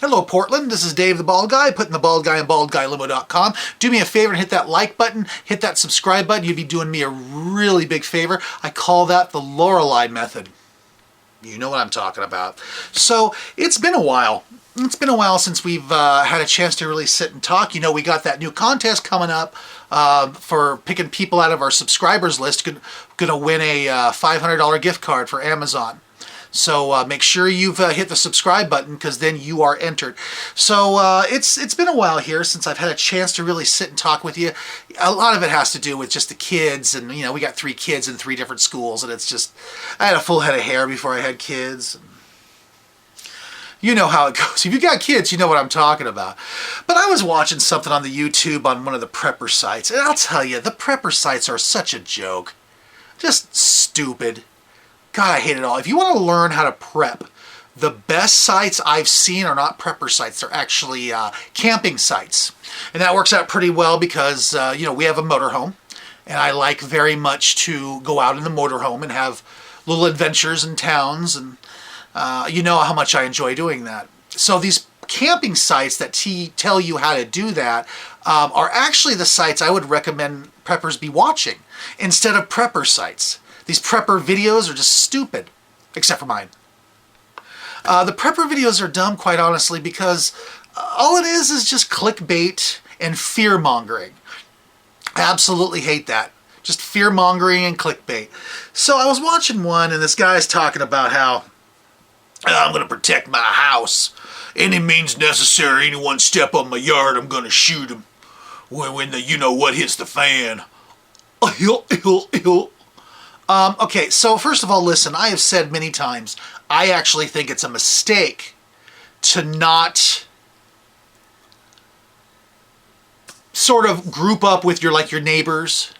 Hello, Portland. This is Dave the Bald Guy, putting the Bald Guy on BaldGuyLimo.com. Do me a favor and hit that like button, hit that subscribe button. You'd be doing me a really big favor. I call that the Lorelei method. You know what I'm talking about. So it's been a while. It's been a while since we've had a chance to really sit and talk. You know, we got that new contest coming up for picking people out of our subscribers list. Gonna win a $500 gift card for Amazon. So make sure you've hit the subscribe button, because then you are entered. So it's been a while here since I've had a chance to really sit and talk with you. A lot of it has to do with just the kids, and you know, we got 3 kids in 3 different schools, and it's just, I had a full head of hair before I had kids. You know how it goes. If you got kids, you know what I'm talking about. But I was watching something on the YouTube on one of the prepper sites, and I'll tell you, the prepper sites are such a joke. Just stupid. God, I hate it all. If you want to learn how to prep, the best sites I've seen are not prepper sites. They're actually camping sites. And that works out pretty well because, you know, we have a motorhome. And I like very much to go out in the motorhome and have little adventures in towns. And you know how much I enjoy doing that. So these camping sites that tell you how to do that are actually the sites I would recommend preppers be watching instead of prepper sites. These prepper videos are just stupid, except for mine. The prepper videos are dumb, quite honestly, because all it is just clickbait and fear-mongering. I absolutely hate that. Just fear-mongering and clickbait. So I was watching one, and this guy's talking about how I'm going to protect my house. Any means necessary. Anyone step on my yard, I'm going to shoot him. When the you-know-what hits the fan. Okay, so first of all, listen, I have said many times, I actually think it's a mistake to not sort of group up with your neighbors.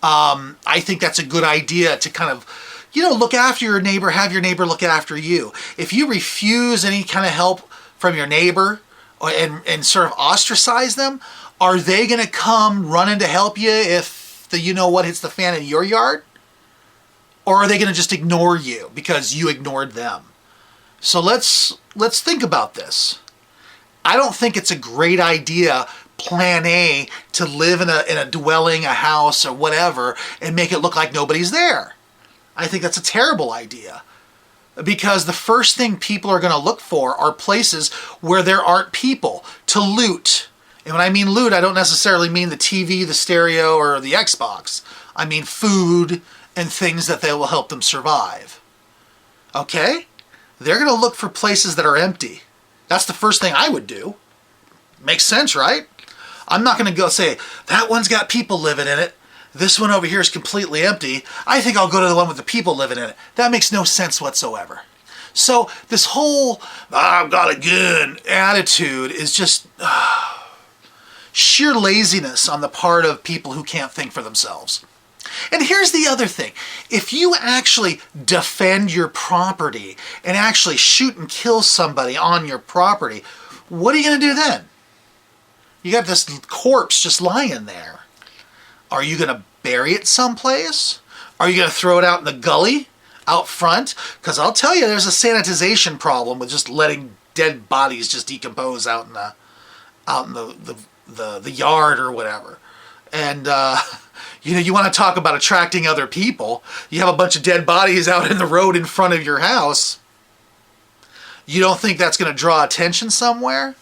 I think that's a good idea to kind of, you know, look after your neighbor, have your neighbor look after you. If you refuse any kind of help from your neighbor and sort of ostracize them, are they going to come running to help you if the you-know-what hits the fan in your yard? Or are they going to just ignore you because you ignored them? So let's think about this. I don't think it's a great idea, plan A, to live in a dwelling, a house, or whatever, and make it look like nobody's there. I think that's a terrible idea. Because the first thing people are going to look for are places where there aren't people to loot. And when I mean loot, I don't necessarily mean the TV, the stereo, or the Xbox. I mean food and things that they will help them survive. Okay? They're going to look for places that are empty. That's the first thing I would do. Makes sense, right? I'm not going to go say, that one's got people living in it. This one over here is completely empty. I think I'll go to the one with the people living in it. That makes no sense whatsoever. So this whole, I've got a gun attitude is just sheer laziness on the part of people who can't think for themselves. And here's the other thing. If you actually defend your property and actually shoot and kill somebody on your property, what are you going to do then? You got this corpse just lying there. Are you going to bury it someplace? Are you going to throw it out in the gully out front? Because I'll tell you, there's a sanitization problem with just letting dead bodies just decompose out in the yard or whatever. And you know, you want to talk about attracting other people. You have a bunch of dead bodies out in the road in front of your house. You don't think that's going to draw attention somewhere?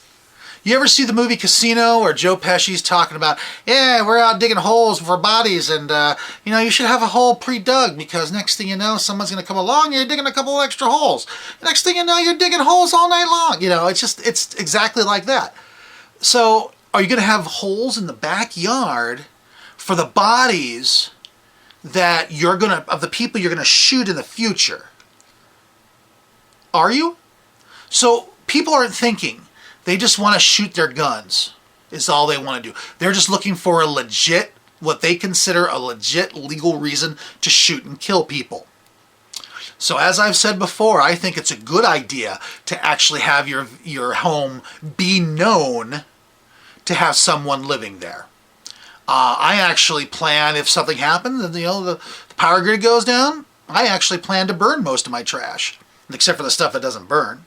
You ever see the movie Casino where Joe Pesci's talking about, yeah, we're out digging holes for bodies, and you know, you should have a hole pre-dug because next thing you know, someone's going to come along and you're digging a couple of extra holes. Next thing you know, you're digging holes all night long. You know, it's exactly like that. So are you going to have holes in the backyard for the bodies that of the people you're going to shoot in the future? Are you? So people aren't thinking. They just want to shoot their guns, is all they want to do. They're just looking for a legit, what they consider a legit legal reason to shoot and kill people. So as I've said before, I think it's a good idea to actually have your home be known to have someone living there. I actually plan, if something happens, and you know, the power grid goes down, I actually plan to burn most of my trash, except for the stuff that doesn't burn.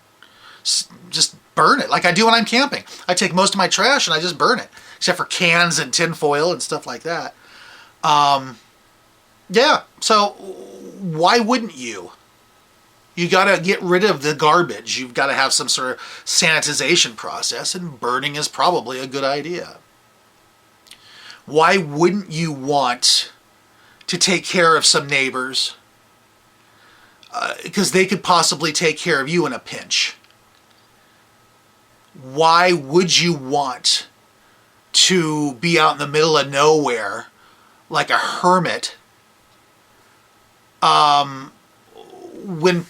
Just burn it like I do when I'm camping. I take most of my trash and I just burn it, except for cans and tin foil and stuff like that. Yeah, so why wouldn't you? You got to get rid of the garbage. You've got to have some sort of sanitization process, and burning is probably a good idea. Why wouldn't you want to take care of some neighbors? Because they could possibly take care of you in a pinch. Why would you want to be out in the middle of nowhere like a hermit when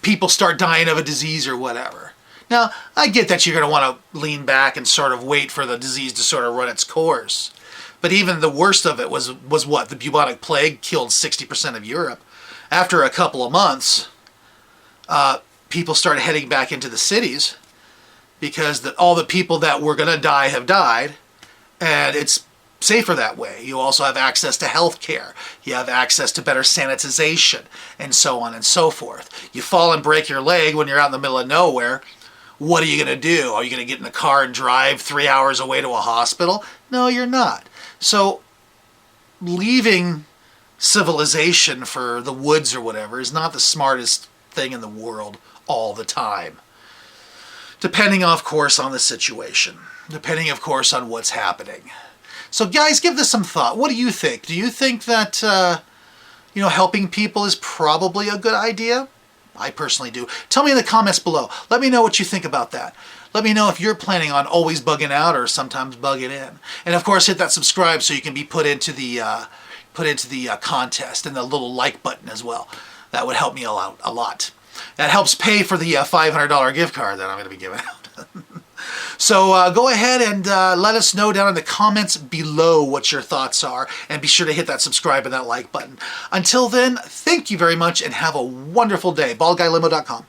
people start dying of a disease or whatever? Now, I get that you're going to want to lean back and sort of wait for the disease to sort of run its course. But even the worst of it was what? The bubonic plague killed 60% of Europe. After a couple of months, people started heading back into the cities because all the people that were going to die have died, and it's safer that way. You also have access to health care. You have access to better sanitization, and so on and so forth. You fall and break your leg when you're out in the middle of nowhere. What are you going to do? Are you going to get in the car and drive 3 hours away to a hospital? No, you're not. So leaving civilization for the woods or whatever is not the smartest thing in the world all the time. Depending, of course, on the situation. Depending, of course, on what's happening. So guys, give this some thought. What do you think? Do you think that, helping people is probably a good idea? I personally do. Tell me in the comments below. Let me know what you think about that. Let me know if you're planning on always bugging out or sometimes bugging in. And of course, hit that subscribe so you can be put into the contest, and the little like button as well. That would help me out a lot. That helps pay for the $500 gift card that I'm going to be giving out. So go ahead and let us know down in the comments below what your thoughts are, and be sure to hit that subscribe and that like button. Until then, thank you very much and have a wonderful day. BaldGuyLimo.com.